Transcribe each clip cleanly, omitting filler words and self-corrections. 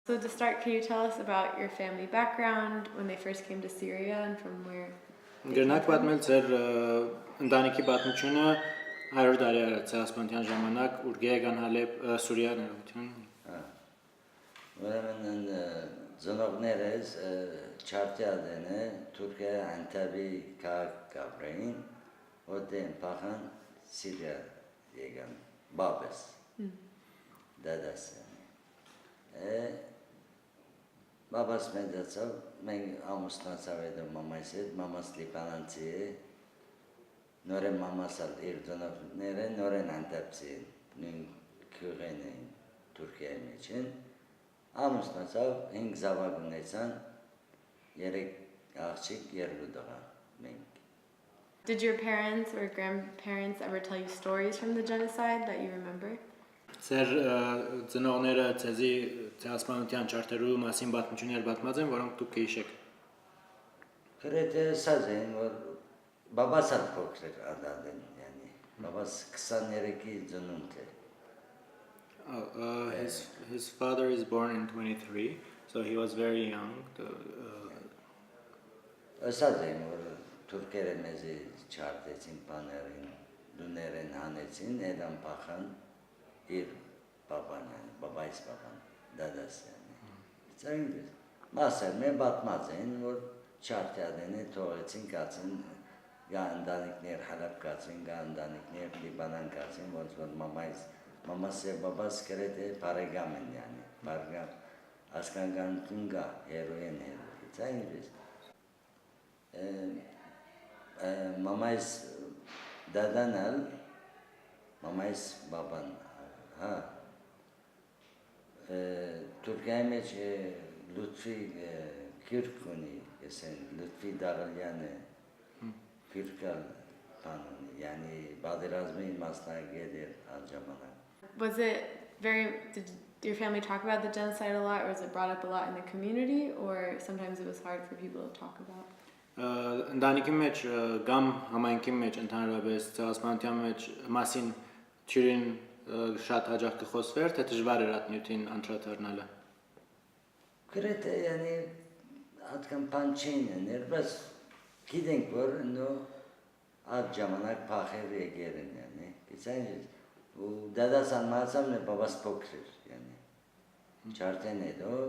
So to start, can you tell us about your family background when they first came to Syria and from where they came Գրնակ from? պատմել ձեր ընտանիքի պատմությունը 100 տարի առաջ ցեղասպանության ժամանակ ուր գեգան Հալեբ Սուրիա ներողություն Ուրեմն ծնողներս Չարտյադեն է Թուրքիա Անտաբի քաղաք կապրեին որտեղ փախան Սիրիա եկան բաբես դադաս բաբաս մեծացավ մենք ամուսնացավ այդ մամայս հետ մամաս լիբանանցի է նորեն մամաս իր ծնողները նորեն Անտաբցի նույն քյուղեն են Թուրքիայի մեջ են ամուսնացավ 5 զավակ ունեցան 3 աղջիկ 2 տղա մենք Did your parents or grandparents ever tell you stories from the genocide that you remember? Ձեր ծնողները ցեզի ցեղասպանության ճարտարու մասին պատմություններ պատմած են, որոնք դուք կհիշեք։ Գրեթե ասած են որ բաբաս ալ փոքր ադադեն yani բաբաս 23-ի ծնունդ է His father is born in 23, so he was very young. Ասած են որ թուրքերը մեզի չարտեցին բաներին դուներեն հանեցին այդան փախան իր բաբան բաբայս բաբան դադասն ծայրից մասեր մե պատմած են որ չարտյադեն է թողեցին կացին գանդանիկներ հալապ կացին գանդանիկներ լիբանան կացին ոնց որ մամաս եւ բաբաս գրեթե բարեկամ են yani բարեկամ ասկանգանություն կա հերոին ծայրից մամայս դադանալ մամայս բաբան Ha. Türkiye մեջ Lütfi Kürkuni esen Lütfi Dağılyanı Kürkal Panuni yani Badirazmi Masnagedir Alcamana. Was it did your family talk about the genocide a lot, or was it brought up a lot in the community, or sometimes it was hard for people to talk about? Ընտանիքի մեջ կամ համայնքի մեջ ընդհանրապես ցեղասպանության մեջ մասին ճյուրին շատ հաջող կխոսվեր, թե դժվար էր այդ նյութին անդրադառնալը։ Գրեթե yani atkan pançeyn nervas gidենք որ նո այդ ժամանակ փախեր եկերն yani գիտեն ու դադասան մասամն բաբաս փոքր yani չարտեն է դո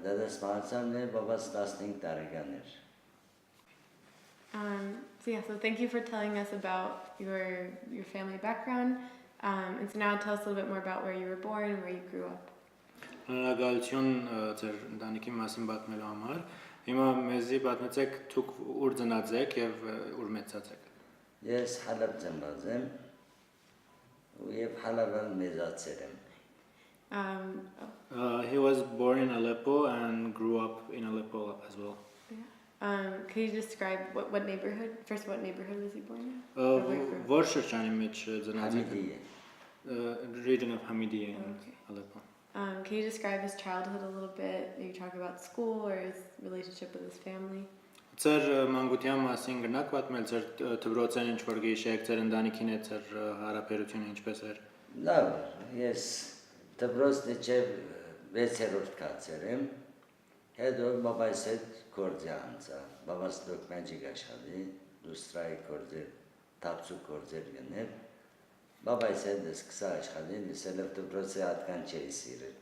դադաս մասամն բաբաս 15 տարեկան էր So thank you for telling us about your family background. And so now tell us a little bit more about where you were born and where you grew up. Շնորհակալություն ձեր ընտանիքի մասին պատմելու համար։ Հիմա մեզի պատմեցեք դուք ուր ծնած եք եւ ուր մեծած եք։ Ես Հալեբ ծնված եմ ու եւ Հալեբը մեծացել եմ He was born in Aleppo and grew up in Aleppo as well. Can you describe what neighborhood? First, what neighborhood was he born in? Որ շրջանի մեջ ծնած եք։ Hamidi Region of Hamidiye in Aleppo. Can you describe his childhood a little bit? Maybe talk about school or his relationship with his family? Ձեր մանկության մասին գնաք պատմել ձեր դպրոցեն ինչ որ գիշեք ձեր ընտանիքին հետ ձեր հարաբերությունը ինչպես էր։ Լավ ես դպրոցն իջև 6-րդ կացեր եմ հետո բաբայս հետ գործի անցա բաբաս դոկմենտի աշխատի դուստրայի գործի տապսու գործեր գնել բաբայս հետ սկսա աշխատի լսելով դպրոցի atkan չէի սիրել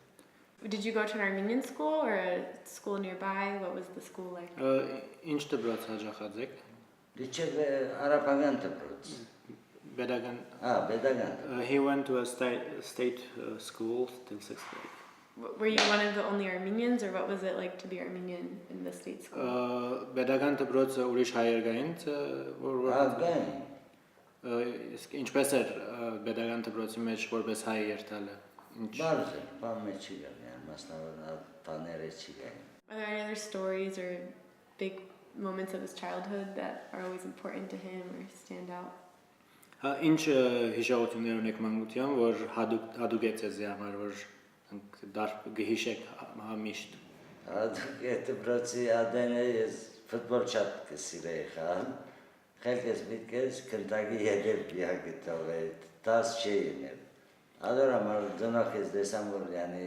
Did you go to an Armenian school or a school nearby? What was the school like? Ինչ դպրոց հաջողած եք։ Իջև արաբական դպրոց Pedagogan. Pedagogan He went to a state school till 6th grade. Were you one of the only Armenians, or what was it like to be Armenian in the state school? Pedagogan դպրոցը ուրիշ հայեր կային, իսկ ինչպես էր pedagogan դպրոցի մեջ որպես հայ երթալը։ Բարձր, բան մեջ չի գալ, մասնավոր բաները չի գալ։ Are there any other stories or big moments of his childhood that are always important to him or stand out? Ինչ հիշողություններ ունեք մանկության, որ հադուկ է ձեզի համար, որ գհիշեք միշտ։ Հադուկ է դպրոցի ադենը ես ֆուտբոլ շատ կսիրեի խաղալ։ Խելքես միտքես քնտակի յետև բիագտով է, տաս չէին է։ Adora mar dona kes desam vor yani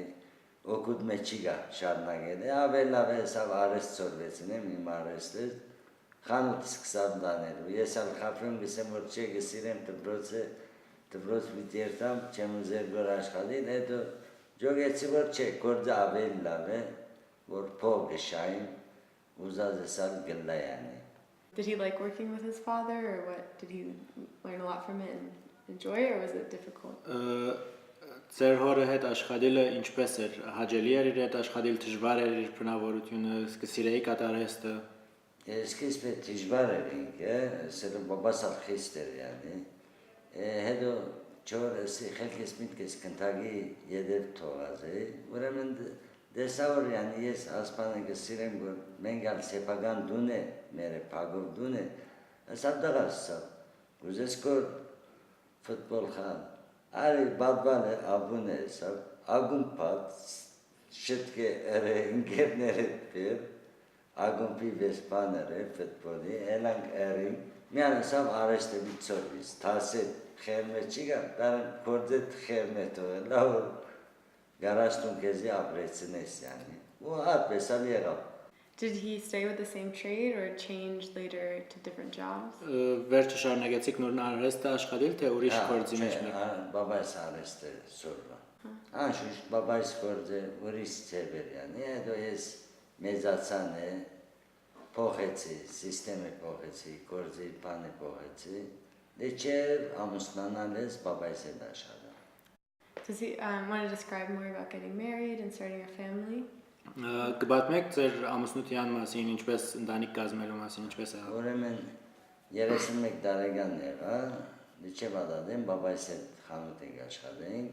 օգուտ մեջ չի գա շարունակել է ավելավ հեսավ արեստ ծորվեցնեմ իմ արեստը խանութ սկսավ դանել ես ալ խափեմ գսեմ որ չէ գսիրեմ դպրոց վիտերտամ չեմ ուզեր գոր աշխատել հետո ջոգեցի որ չէ գործը ավելի լավ է որ փող գշային ուզած եսալ գլայանի Did he like working with his father, or what? Did he learn a lot from it and enjoy it, or was it difficult? Ձեր հորը հետ աշխատելը ինչպես էր հաճելի էր իր հետ աշխատել դժվար էր իր բնավորությունը սկսիրեի կատարեստը սկիզբը դժվար էր ինքը սերը բաբասալ խիստ էր յանի հետո չորսի խելքես միտքես կնտագի յեդեր թողած է ուրեմն դեսավոր յանի ես ասպանը գսիրեմ որ մենք ալ սեփական դուն է մերը փագով դուն է ասա դղասա ուզես կոր ֆուտբոլ խան Ari badbane abune hesap, agumpat, şitke ere ingernere bir, agumpi vespanere futboli, elang erim, yani sam araçta bir servis, taset, xermeçiga, ben kordet xermet o, lavur, garajtun kezi abreçines yani. Bu at besal yegab. Did he stay with the same trade or change later to different jobs? Վերջը շարունակեցիք նոր արեստը աշխատել թե ուրիշ գործի մեջ մեկ Babais areste sorva. Anşuş babais korze uriş sever yani. Edo es mezatsane poheci, sisteme poheci, korze pane poheci. Deçer amuslanales babais edaşada. Does he want to describe more about getting married and starting a family? Կբատմեք ձեր ամուսնության մասին, ինչպես ընտանիք կազմելու մասին, ինչպես է։ Ուրեմն 31 տարեկան եղա, դիչե բադադեմ բաբայս հետ խանութ ենք աշխատենք։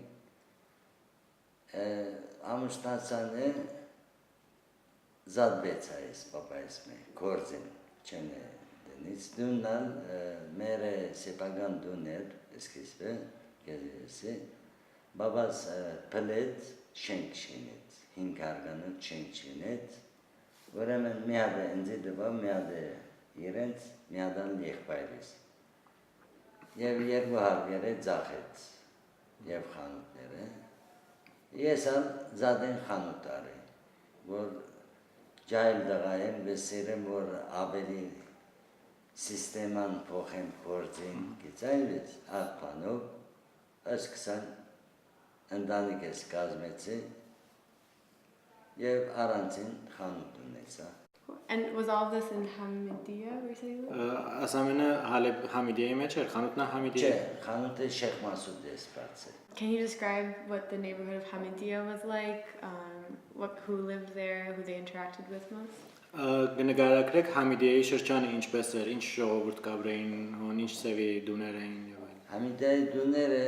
Ամուսնացանը զադվեց այս բաբայս մե, կորձին չեն դնից, դուննալ մերը սեպական դուներ, սկիզբը, գեզիրեսի, բաբաս պլետ շենք շինեց, հինք արգանոտ շենք շինեց, ուրեմն մի հատ է ընձի դվա, մի հատ է իրենց, մի հատան եղբայրիս։ Եվ երկու հարվեր է ձախեց, և խանութներ է։ Ես ալ զադեն խանութ արի, որ ջայլ դղա եմ, վեսիր եմ, որ ավելի սիստեման փոխեմ կործին, գիծայլից, աղպանով, ասկսան ընտանիք ես կազմեցի, և առանցին խանութ ունեցա։ And was all of this in Hamidiya, where you said you lived? Ասամենը Համիդիայի մեջ էր, խանութնա Համիդիա։ Չէ, խանութը Շեխ Մասուդ է սպարծը։ Can you describe what the neighborhood of Hamidiya was like? Who lived there, who they interacted with most? Կնկարագրեք Համիդիայի շրջանը ինչպես էր, ինչ ժողովուրդ կաբրեին, ինչ սևի դուներ էին եւ այլն։ Համիդիայի դուները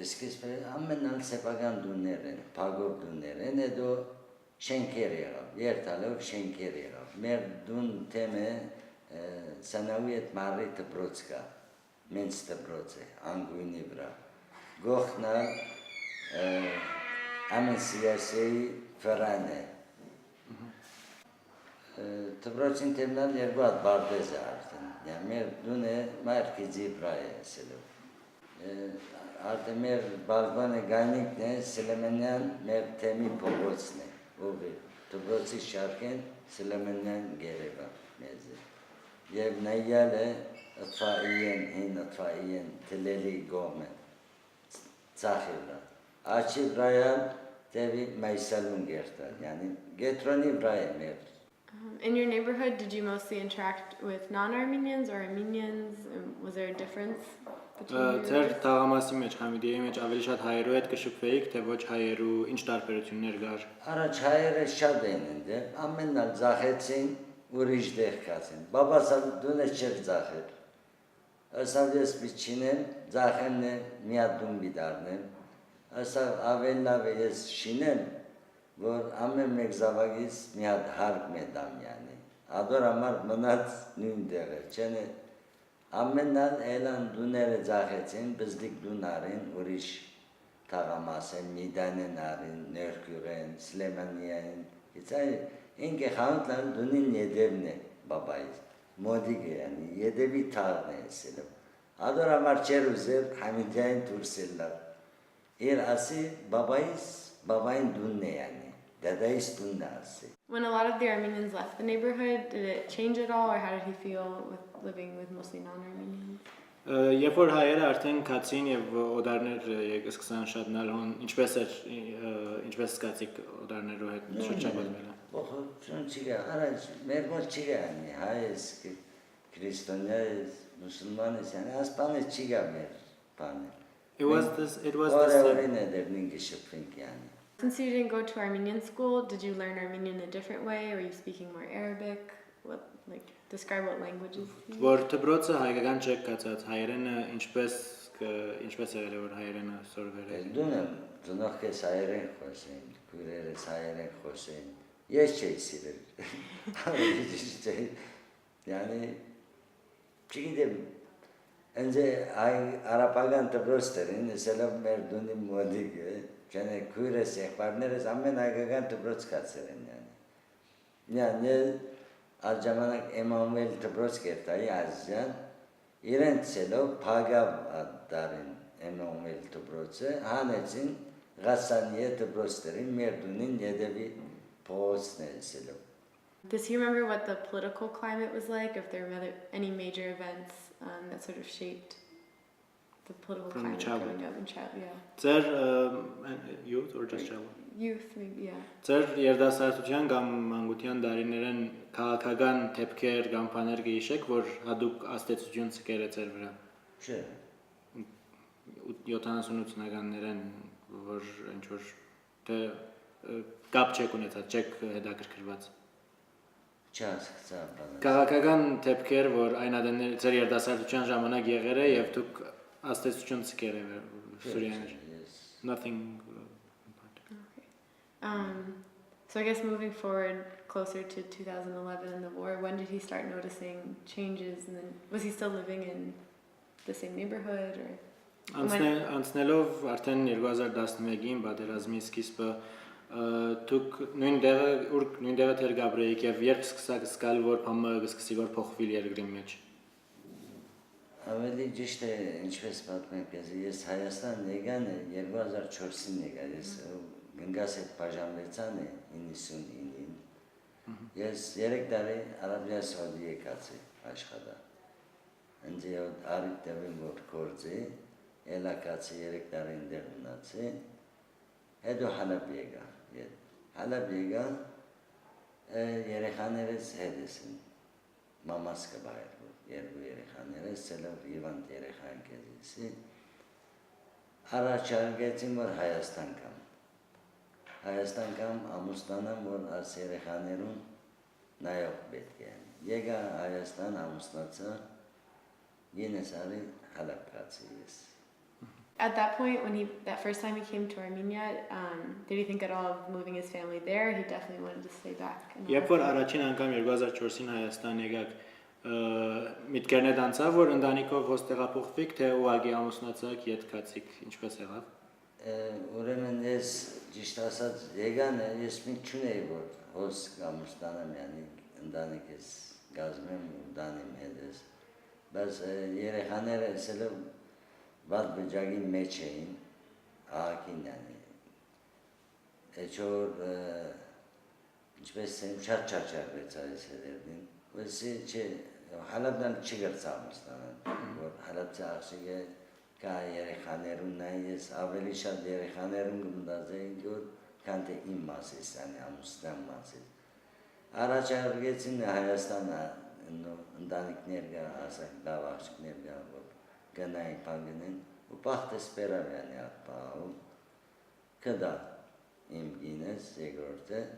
սկիզբը ամենալ սեփական դուներ են, փագով դուներ են, հետո շենքեր եղավ, երթալով շենքեր եղավ։ Մեր դուն թեմը սանավի այդ մարի դպրոց կա, մենց դպրոց է, անգույնի վրա։ Գողնալ ամեն սիասեի վրան է։ Դպրոցին թեմնալ երկու հատ բարդեզ է արդեն, մեր դուն է մարկիձի վրա է սելով։ Արդեն մեր բալբանը գայնիկն է, Սլեմանյան մեր թեմի փողոցն է, ով է, դպրոցի շարքեն Սլեմանյան գերևա մեզ է։ Եվ նայյալ է ըտվայիեն, հին ըտվայիեն թլելի գոմ է, ծախի վրա։ Աչի վրայան տևի մայսալուն գերտալ, յանի գետրոնի վրա է մեր։ In your neighborhood, did you mostly interact with non-Armenians or Armenians? Was there a difference between Ձեր your թաղամասի մեջ, Համիդիայի մեջ ավելի շատ հայերու հետ կշփվեիք, թե ոչ հայերու, ինչ տարբերություններ կար։ Առաջ հայերը շատ էին ընդ, ամենալ ձախեցին, ուրիշ դեղ կացին։ Բաբասալ դունը չեր ձախեր։ Ասավ ես բիչինեմ, ձախեմն է միադուն բիդարնեմ։ Ասավ ավելնավ է ես շինեմ, որ ամեն մեկ զավագից մի հատ հարկ մեդամ յանի։ Ադոր համար մնաց նույն դեղը, չեն է ամենալ էլան դուները ձախեցին, բզդիկ դուն արին, ուրիշ թաղամասեն, միդանեն արին, ներքյուղեն, Սլեմանիային, իցայ ինք է խանութլան դունին եդևն է բաբայից, մոդիկ է յանի, եդևի թաղն է սելով։ Ադոր համար չեր ուզեր Համիդիային դուրսելլավ։ Իր ասի բաբայից բաբային դունն է yani. Դադայիս դունն է ասի։ When a lot of the Armenians left the neighborhood, did it change at all, or how did he feel with living with mostly non-Armenians? Երբ որ հայերը արդեն կացին եւ օդարներ սկսան շատ նալհոն, ինչպես սկացիք օդարներով հետ շրջապատվելը։ Փոխություն չի գա, առաջ մեր մոտ չի գա yani. Հայս, քրիստոնյա, մուսուլման ես, yani ասպանը չի գա մեր բանը։ It was the same. Օրերին է դերնին գշփինք yani. Since you didn't go to Armenian school, did you learn Armenian a different way? Or were you speaking more Arabic? Describe what languages you Որ դբրոցը հայկական չեք կացած, հայերենը ինչպես եղել է որ հայերենը սորվել է։ Դունը ծնող կես հայերեն խոսեն, քուրերս հայերեն խոսեն։ Ես չէի սիրել։ Yani չգիտեմ Önce Arapagan Tıbros'ların, mesela Merdun'un modige, yani kuyres yakvarneres, ammen aygagan Tıbros katseren yani. Yani alcamanak Emanuel Tıbros kertayı azcan, İrent selo Pagav adların Emanuel Tıbros'u, hanetsin Gassaniye Tıbros'ların Merdun'un yedevi poğosne selo. Does he remember what the political climate was like? If there were any major events that sort of shaped the political From climate childhood. growing up in childhood? Yeah. Ձեր youth or just child? Youth, maybe, yeah. Ձեր երդասարտության կամ մանկության դարիներեն քաղաքական թեփքեր կամ բաներ գիշեք, որ հadoop աստեցություն ցկեր է ձեր վրա։ Չէ, 70-80-ականներեն որ ինչ որ թե կապ չեք ունեցած, չեք հետաքրքրված։ չհասկացա բանը։ Քաղաքական թեփքեր, որ այն ադեններ ձեր երդասարտության ժամանակ եղել է եւ դուք աստեցություն ցկեր է Սուրիաներ։ Nothing So I guess moving forward closer to 2011 and the war, when did he start noticing changes? And then was he still living in the same neighborhood or? Անցնելով արդեն 2011-ին պատերազմի սկիզբը դուք նույն տեղը թեր գաբրեիք եւ երբ սկսաք զգալ որ բամը սկսի որ փոխվի երկրի մեջ Ավելի ճիշտ է ինչպես պատմեմ ես Հայաստան եկան 2004-ին եկա ես գնաց այդ բաժանվեցան 99-ին ես 3 տարի Արաբիա Սաուդի եկացի աշխատա ինձ արիտ դեպին որ կորձի Elakatsi yereklerinde bunatsi. Hedo Halabiyega. Halabiyega yerekhaneres hedesin. Mamaska bayır bu. Yer bu yerekhaneres. Selav Yivant yerekhan gezisi. Araçar geçim var Hayastan kam. Hayastan kam amustanam var as yerekhanerun nayok betken. Yega Hayastan amustatsa yine sarı Halabkatsi yes. At that point, when that first time he came to Armenia, did he think at all of moving his family there? He definitely wanted to stay back. Երբ որ առաջին անգամ 2004-ին Հայաստան եկաք, միտքերներ դանցավ, որ ընտանիքով հոս տեղափոխվիք, թե ուղղակի ամուսնացաք, ետ կացիք, ինչպես եղավ։ Ուրեմն ես ճիշտ ասած եկան ես մի չունեի որ հոս ամուսնանամ, yani ընտանիքս գազմեմ ընտանիմ հետս, բայց երեխաները ասելով Vad bıcağın meçeyin, akin yani. Çor, içmesem çat vesaire ederdim. Ve Halab'dan çıkartsamışlar. Halab çarşıya kayere kanerun neyes, aveli şad yere kanerun gümdaze gör kante immasis yani amustan masis. Araçlar geçsin Hayastana, ndanik nerga asak davaşık nerga var. Ganay paginin upahte spera yani atpau kada imgines egorte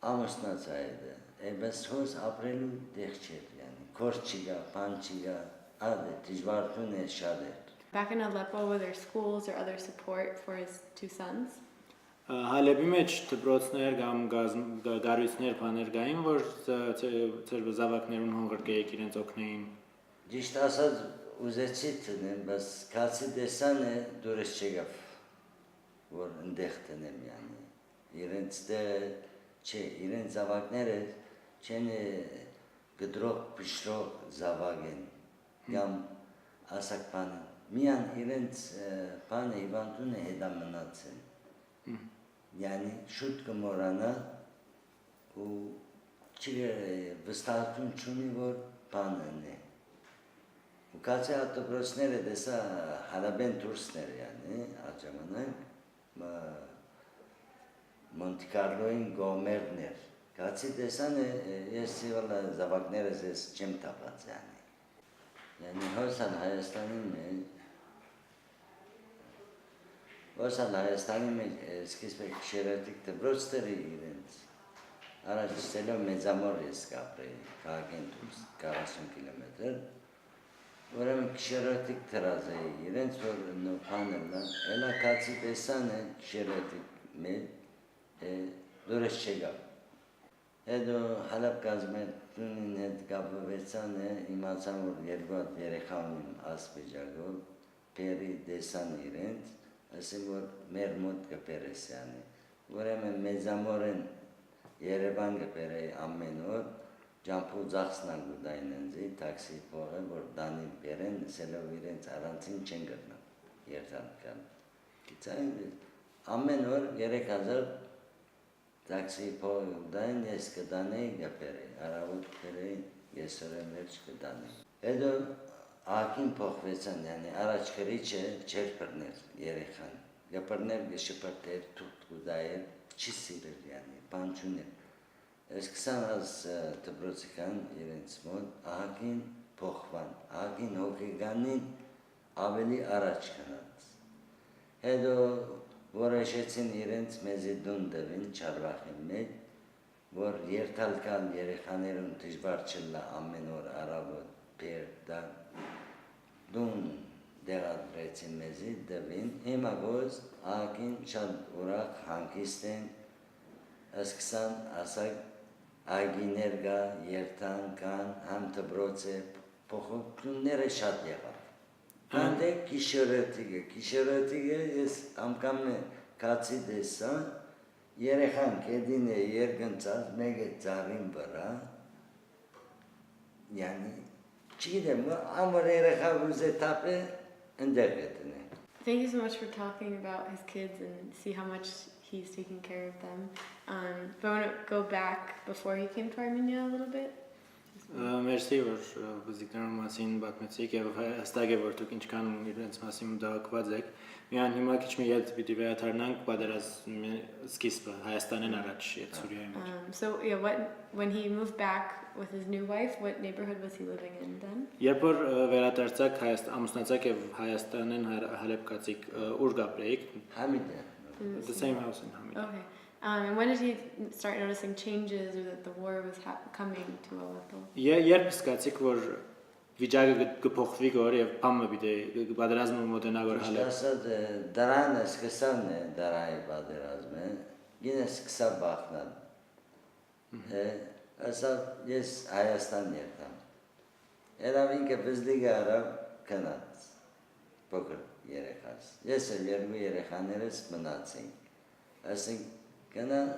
amusnatsaydı bes hoz aprelu dehçet yani korçiga pançiga adet tijvartun şadet. Back in Aleppo, were there schools or other support for his two sons? Հալեբի մեջ դպրոցներ կամ գարույցներ բաներ կային, որ ծեր զավակներուն հոնգր կեիք իրենց օգնեին։ Ճիշտ ասած ուզեցի տնեմ, բայց քացի դեսանը դուրս չեկավ, որ ընդեղ տնեմ yani. Իրենց իրենց զավակները չեն գդրող պիշրող զավակ են, կամ ասակ բանը, միան իրենց բանը հիվանդուն է հետամնաց են, Yani şut kımorana o çile vıstatun çuni var panene. Bu kaçı hatta burası neredeyse halaben turistler yani acamana Monte Carlo'nun Gomerner. Kaçı desene yesi valla zavak neresi çim tapat yani. Yani hoşsan Hayastani'nin hoşsan Hayastani'nin skismek şeretik de brosteri irent. Araç selo mezamores kapre kagentus karasun kilometre. Oram şeretik terazayı irent sor no panella. Ela kaçı desene şeretik me doreşçega. Edo Halep gazmetinin et kapı vetsane imasamur yergot yerekhamin aspejago peri desan irent asimur mermut kaperes yani. Voreme mezamoren yereban kapere ammenor jampu zaxsnan gudainenzi taksi poe vor dani peren selovirent arantin çengerna yertan kan. Kitsain ammenor yerek hazır taksi po'dan eskidane yapere, arabut pere yeseremer çıkıdane. Edo akin pohvesan yani araç keriçe çerperner yerekan. Yaparner geçiparter tut gudayır çisilir yani pançuner. Eskisan az tıbrocikan yerensmod akin pohvan, akin hokiganin aveli araç kanat. Edo Voreşetsin irent mezidun devin çarvahimmet. Vor yertalkan yerekhanerum tijbarçılla ammenor arabo perda dun degadretin mezid devin imagoz akin çad urak hankisten esksan asak aginerga yertan kan ham tıbroce pohukun nere şat yapar. Ande kişöretige es amkamme kaçı desa yerehan kedine yergınca megetzarin bara yani çiğdem ama yerehan bize tape endergetine. Thank you so much for talking about his kids and see how much he's taking care of them. But I want to go back before he came to Armenia a little bit. Մերսի որ վզիկներում մասին բացմեցիք եւ հստակ է որ դուք ինչքան իրենց մասին մտահոգված եք։ Միան հիմա քիչ մի յետ պիտի վերադառնանք պատերազմի սկիզբը Հայաստանին առաջ յետ Սուրիայի մեջ։ So yeah, when he moved back with his new wife, what neighborhood was he living in then? Երբ որ վերադարձակ ամուսնացակ եւ Հայաստանին Հալեբ կացիկ ուր գապրեիք։ Hamide. The same house in Hamid։ Okay. And when did he start noticing changes or that the war was coming to Aleppo? Երբ սկացիք որ վիճակը կփոխվի գոր եւ բամը պիտի պատերազմը մոտենա գոր Հալեբ։ Asad daran eskısan ne daray baderazme yine kısa baklan. Asad yes Hayastan yertam. Elavin ke bizliga arab kanat. Poker yere kas. Yes yergu yere khaneres manatsing. Asing kana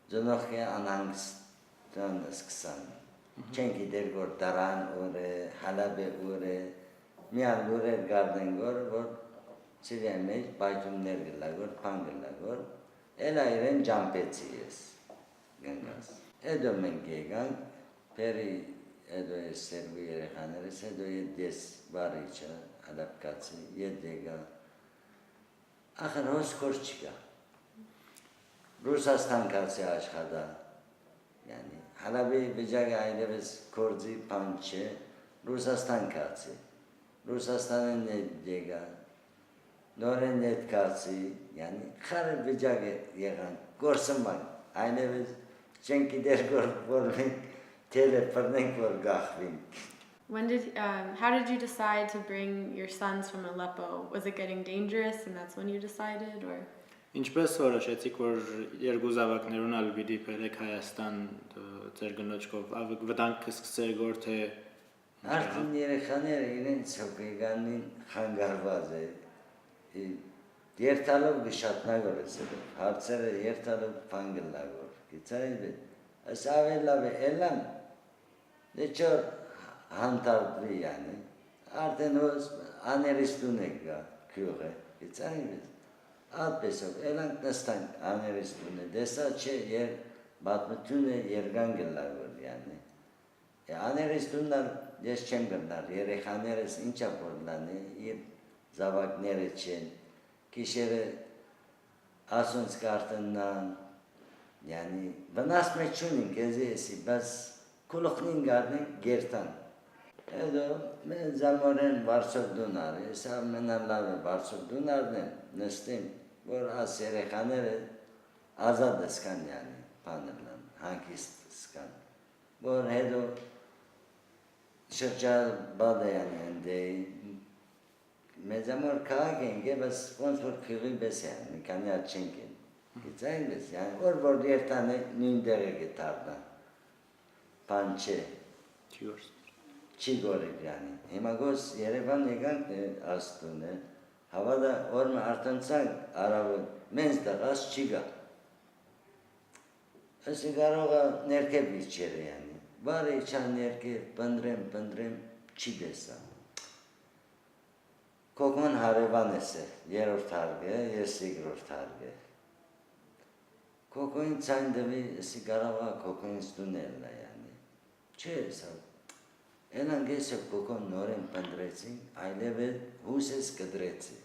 zonokhya anangstan eskısan. Çünkü dergor daran ore halabe ore mian ore garden gor çilemeş baytum nergilagor pangilagor elairen jampetsiyes gangas edomen gegan peri edo servi yere khaneres edo yedes baricha adapkatsi yedega akhir hos korçika Rusastan katsi aşkada yani halabe bejag ailemiz korzi pançe Rusastan katsi Rusastan'ın ne dega Noren net katsi yani kar bejag yegan gorsun bak ailemiz çünkü der gor telefonen gor gahvin. How did you decide to bring your sons from Aleppo? Was it getting dangerous and that's when you decided, or? Ինչպես որոշեցիք որ երկու զավակներուն ալ պիտի բերեք Հայաստան ձեր գնոջկով վտանգը սկսեր գոր թե Artık yerekhaner irent sokuganın hangarvaz yer talıp gışatna görese harçere yer talıp pangilla gör gitsaydı asavella ve elam ne çor hantardı yani arten os aneristune ga küre gitsaydı Այդպեսով էլանք նստանք աներես տունը դեսա չէ եր բաթմությունը երգան գլար որ յանի աներես տուննար ես չեմ գնար երեխաներս ինչա որլանի իր զավակները չեն գիշերը ասոնց կարտենան յանի վնաս մեջ չունին քեզի էսի բաս կոլոխնին գարնեն գերտան Հետո մենք զամորեն Վարշավ դունար, հեսա մենալավ է Վարշավ դունարն եմ նստին, որ աս երեխաները ազատ սկան յանի, պաներլան, հանկիստ սկան, որ հետո շրջաբադ է յանի ընդեի, մեզ ամոր կաղակ ենք, ես ոնց որ քիղի բես է յանի, մի կանի ատ չենք են, գիծային բես յանի, որ երտան է նույն դեղ է գետարդան, պան չէ, չի գորիլ յանի, հիմա գոս Երևան եկանք աստուն է, հավադա օրմը արտանցանք արավը, մենց դղաս չի գա, ասի կարողա ներքև իչեր է յանի, բարը իչան ներքև, պնդրեմ, չի դեսա, կոկման հարևան ես է, երորդ հարգը, ես իգրորդ հարգը, կոկոին ցայն դվի, ասի կարողա կոկոինց դունել է յանի, չէ սա, Էլան գեսև կոկոն նորեն պնդրեցինք, այլև հուսես կդրեցի,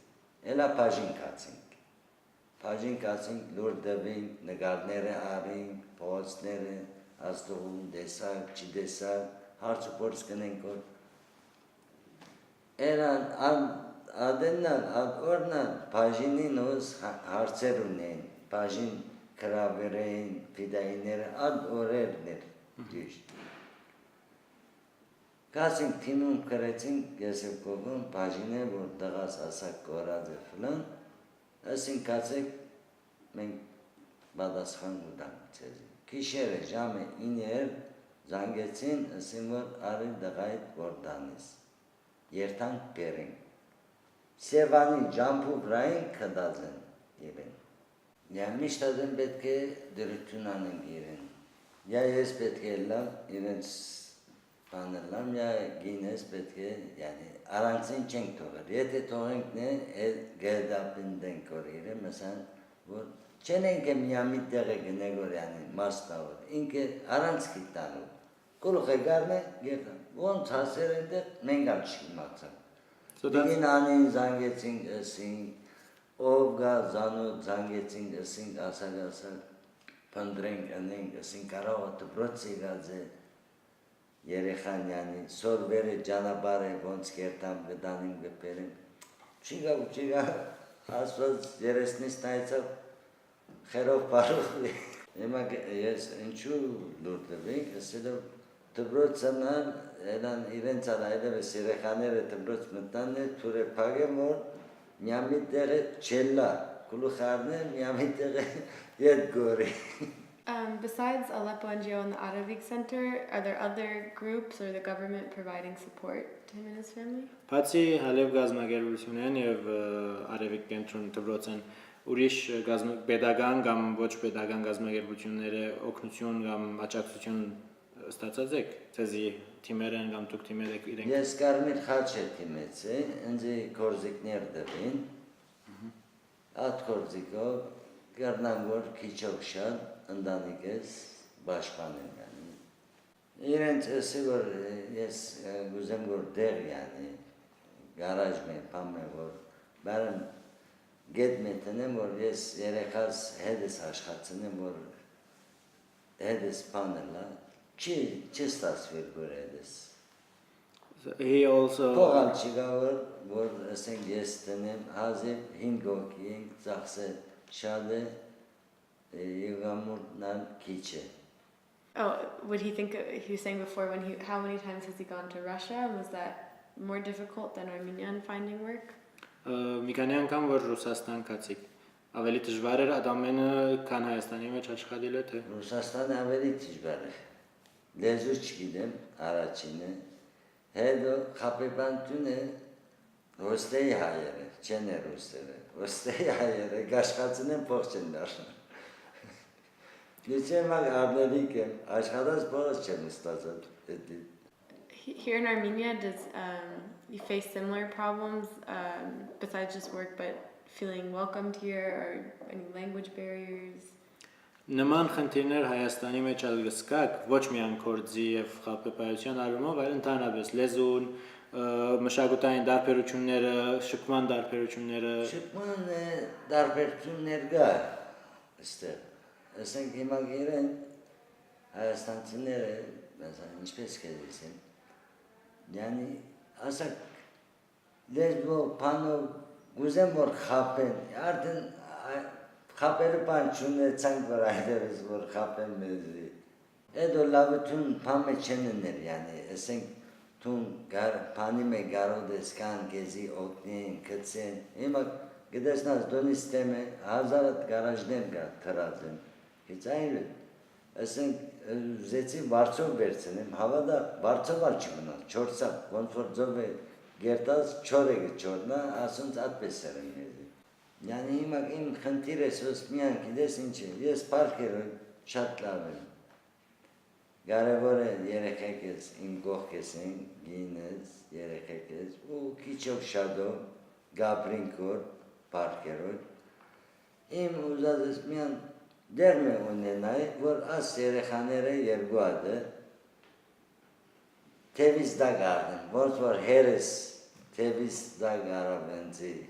էլա պաժին կացինք, լուր դվինք, նգարները արինք, փողոցները, աստողում դեսակ, չդեսակ, հարց ու փորձ կնենք որ, էլան ադեննան, օրնան, պաժինին ոս հարցեր ունեն, պաժին կրավերեն, պիդայիները, اد օրերներ դիշտ, Կացինք թիմում կրեցինք, ես և կողում, պաժին է, որ դղաս ասակ կորած է ֆլան, ասինք կացեք, մենք բադասխան ուտանք ծեզի։ Կիշերը ժամը 9 զանգեցին, ասին որ արի դղայդ որ դանիս, երթանք պերենք։ Սևանի ժամպու վրային կդած են իրեն։ Յա միշտ ադեն պետք է դրություն անենք իրեն։ Յա ես պետք է լավ իրենց Պաներլամ յա գինես պետք է, յանի առանցին չենք թողել, եթե թողենք նե գեդապին դենք որ իրը, մսան, որ չեն ենք եմ յամիտ դեղը գնեգ որ յանի մաստավոր, ինքը առանց կիտանու, կուլուխ է գարն է, գերտան, ոնց հասեր են դեղ, մենք ալ չիմացան, դիգին անին զանգեցինք ասինք, ով գա զանոտ զանգեցինք ասինք, ասակ, պնդրենք ընենք, ասինք կարող դպրոցի գած է, երեխան յանի, սորվերը ճանապար է, ոնց կերտամ գդանին գպերին, չի գա, ասված երեսնից նայցավ, խերով պարող, հիմա ես ինչու լուր դվենք, ասելով դպրոցանալ, էլան իրենց արայլևս երեխաները դպրոց մտան է, թուր է պագեմ որ, միամիտ տեղը չելլա, կուլուխարն է, միամիտ տեղը ետ գորի, Besides Aleppo NGO and the Aravik Center, are there other groups or the government providing support to him and his family? Բացի հալև գազམ་ագերությունեն եւ արևիկ կենտրոն դպրոցեն ուրիշ pedagogan կամ ոչ pedagogan գազམ་ագերությունները օգնություն կամ աջակցություն ստացած եք ցեզի թիմերեն կամ դուք թիմեր եք իրենք Ես կարմիր խաչ թիմեց է ինձ կորզիկներ դվին Այդ կորզիկով կերնան որ քիչով շատ ընտանիքս պաշտպան եմ յանի իրենց էսի որ ես գուզեմ որ դեղ յանի գարաժ մե պամե որ բարն գետ մետնեմ որ ես երեխաս հետս աշխատցնեմ որ հետս պանելա չի ստացվիր որ հետս He also Փողալ չկա որ ասենք ես տնեմ հազիվ 5 հոգի ենք ծախսը շատ է Yugamurnan Kiche. Oh, would he think, he was saying before, how many times has he gone to Russia? And was that more difficult than Armenia in finding work? Մի քանի անգամ որ Ռուսաստան կացիկ, ավելի դժվար էր այդ ամենը, քան Հայաստանի մեջ աշխատելը թե Ռուսաստանը ավելի դժվար է, լեզու չգիտեմ, առաջինը, հետո խապեբանտյունը, ոստեի հայերը, չեն է ռուսերը, ոստեի հայերը, գաշխացին են փող չեն դարն Here in Armenia, does you face similar problems besides just work, but feeling welcomed here or any language barriers? Նման խնդիրներ Հայաստանի մեջ ալ գսկակ ոչ միայն կորձի եւ խաբեբայության առումով, այլ ընդհանրապես լեզուն, մշակութային դարբերությունները, շփման դարբերությունները, Շփման դարբերություններ կա այստեղ։ Ասենք հիմա գերեն հայաստանցիները, məsələn, ինչպես կերեսին։ Yani ասակ լեզվո բանով գուզեմ որ խապեն, արդեն խապերը բան չունեցանք որ այդպես որ խապեն մեզի։ Էդո լավություն բան չեններ, yani ասենք tun bani me garodes kan gezi oknin kıtsın. Ima gidesnaz don isteme hazarat garajden ga tarazın. Hiç ayrı. Esen zeci varçov versenim havada varçov var çıkmına. Çorsa konfor ve gertaz çore git çorna asın at beserim dedi. Yani ima im khantire sosmiyan gidesin çi. Yes parker çatlavın. Garevore yerekekes, ingohkesin, gines, yerekekes, u kiçok şado, gabrinkor, parkerol. İm uzadısmayan derme onenay, vor as yerekhanere yerguadı. Teviz da garden, vor heres, teviz da garabenzi,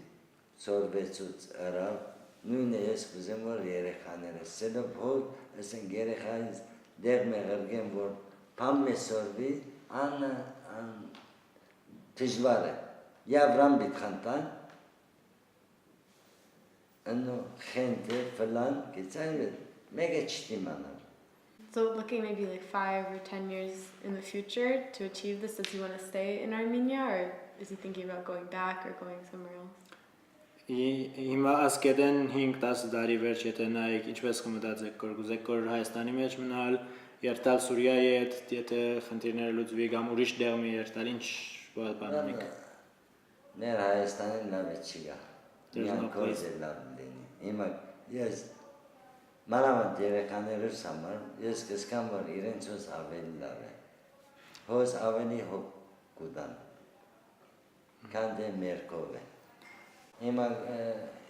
sorbetsut arab, nune yes kuzem vor yerekhanere. Sedop hol, esen yerekhaniz, Derme gergen vor pamme sorbi an tijvare yavram bitxantan anno gente falan geçen mega çtimana. So looking maybe like 5 or 10 years in the future to achieve this, does he want to stay in Armenia or is he thinking about going back or going somewhere else? Հիմա ասկեդեն 5-10 տարի վերջ եթե նայեք ինչպես կմտածեք որ գուզեք որ Հայաստանի մեջ մնալ, երթալ Սուրիայի հետ, եթե խնդիրները լուծվի կամ ուրիշ դեղ մի երթալ, ինչ բան ունեք։ Ner Հայաստանին լավ է չի գա։ There's no place. Լավ լինի։ Հիմա ես մանավանդ երեխաներս համար ես կսկամ որ իրենցոս ավելի լավ է։ Հոս ավելի հոգ կուտան։ Քան դե մերկով է։ Հիմա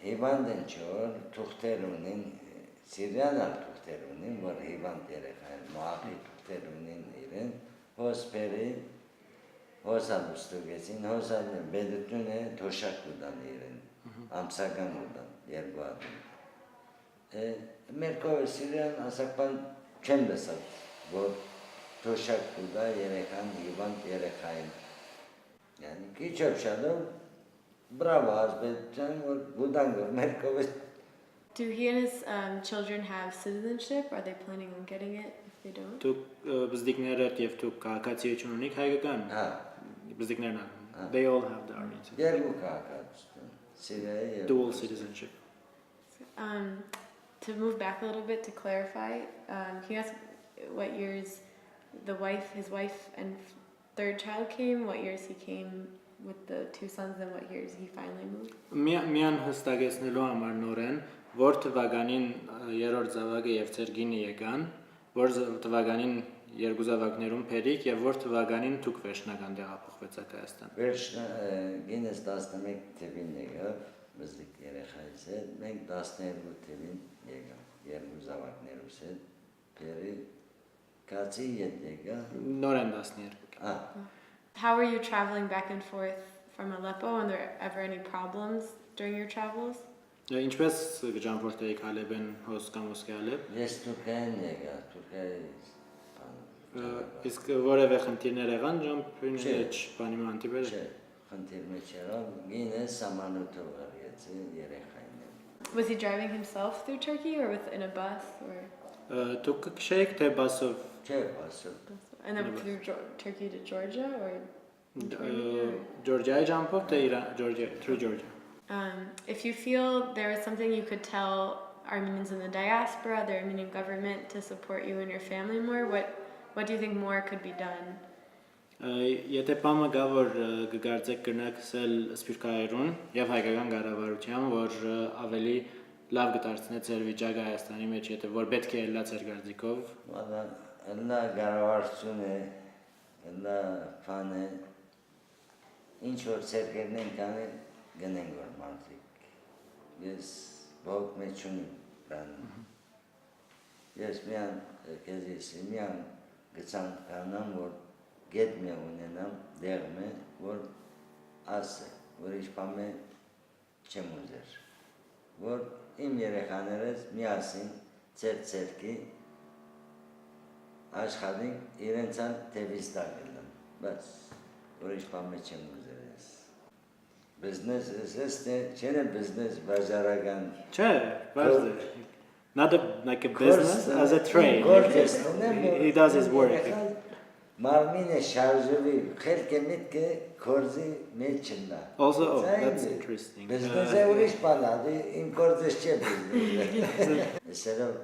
հիվանդ են չոր թուղթեր ունին, Սիրիանալ թուղթեր ունին, որ հիվանդ երեխա են, մոաղի թուղթեր ունին իրեն, հոսպերի, հոսալ ուստուգեցին, հոսալ բեդություն է թոշակ կուտան իրեն, ամսական կուտան, երկու ադին։ Մերկով է Սիրիան ասակպան չեմ լսալ, որ թոշակ կուտա երեխան, հիվանդ երեխա են։ Yani քիչով շադով Bravo, husband. Do he and his children have citizenship? Are they planning on getting it if they don't? Դուք բզդիկները եւ դուք քաղաքացիություն ունեք հայկական։ Հա, Բզդիկներն they all have the Armenian citizenship. երկու քաղաքացիություն։ Սիրիայի Dual citizenship. To move back a little bit to clarify, he asked what years his wife and third child came, what years he came with the 2 sons and what years he finally moved? Միան հստակեցնելու համար նորեն, որ թվականին երրորդ զավակը եւ ծերգինը եկան, որ թվականին երկու զավակներում փերիկ եւ որ թվականին դուք վերջնական տեղափոխվեցաք Հայաստան։ Վերջ գինես 11 թվին եկավ, մզդիկ երեխայից հետ, մենք 12 թվին եկավ, երկու զավակներուս հետ, փերի կացի ետ եկա։ Նորեն 12։ How were you traveling back and forth from Aleppo? And there ever any problems during your travels? Ինչպես գճամփորտեիք Ալեբեն հոս կամ ոսկե Ալեբ։ Ես Թուրքիան եկա, Թուրքիայի Իսկ որևէ խնդիրներ եղան ջամփին մեջ բանի մանտիբեր։ չէ, խնդիր մեջ եղավ, գինես սամանութով արեցի երեխային։ Was he driving himself through Turkey or in a bus or? Դուք կշեիք թե բասով Չէ, ասում։ And then through Turkey to Georgia or? Georgia ջամփով թե Georgia through Georgia։ If you feel there is something you could tell Armenians in the diaspora, the Armenian government to support you and your family more, what do you think more could be done? Եթե պամը գա որ գգարձեք կրնակսել սպիրկայերուն եւ հայկական կառավարության որ ավելի լավ կդարձնե ձեր վիճակը Հայաստանի մեջ եթե որ պետք է լա ձեր գարձիկով Նա կառավարություն է, նա ֆան է, ինչ որ ցերկերն են կանել գնեն որ մարդիկ ես ողջ մեջ ունիմ բան։ Ես միան քեզիս միան գցան կանամ որ գետ մի ունենամ դեղ մե որ ասը որ ինչ բամե չեմ ուզեր որ իմ երեխաներս միասին ծերծերքի աշխատին իրենց ան տևից դագելն բայց որ ինչ բամե չեմ ուզեր ես business is չեն business բաժարական Չէ, բարձր։ Not like a business, as a trade. He does his work. Մարմինը շարժվի, խելքը միտքը կորզի մեջ չնա։ Also, oh, that's interesting. Բիզնեսը ուրիշ բան է, իմ կորզես չէ բիզնեսը։ Այսերով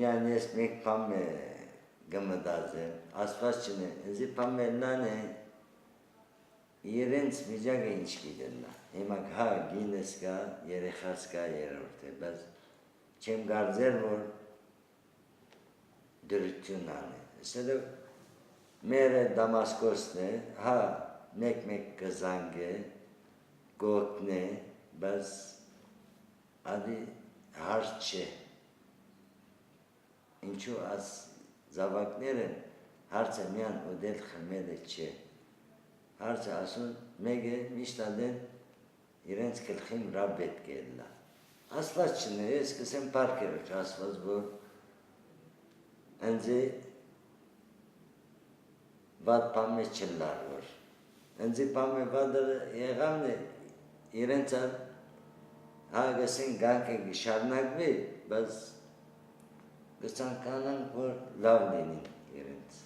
միան ես մեկ բան գմդացեմ, ասված չնե, ինձի բան նան է իրենց միջակը ինչ գիտենա։ Հիմա հա գինես կա, երեխաս կա երրորդ է, բայց չեմ գարձեր որ դրություն անի։ Այսերով Մերը Դամասկոսն է, հա մեկ կզանգ է, գոտն է, բայց ադի հարց չէ։ Ինչու աս զավակները հարցը միան ուդել խմելը չէ։ Հարցը ասուն մեկ է միշտ ադեն իրենց կլխին ռա պետք է լա։ Ասված չնե, ես կսեմ պարկերը ասված, որ ընձի Văd pame celălalt. În zi pame văd eramne irența a găsit ganke gişarnak ve baz găsan kanan por lavlenin irența.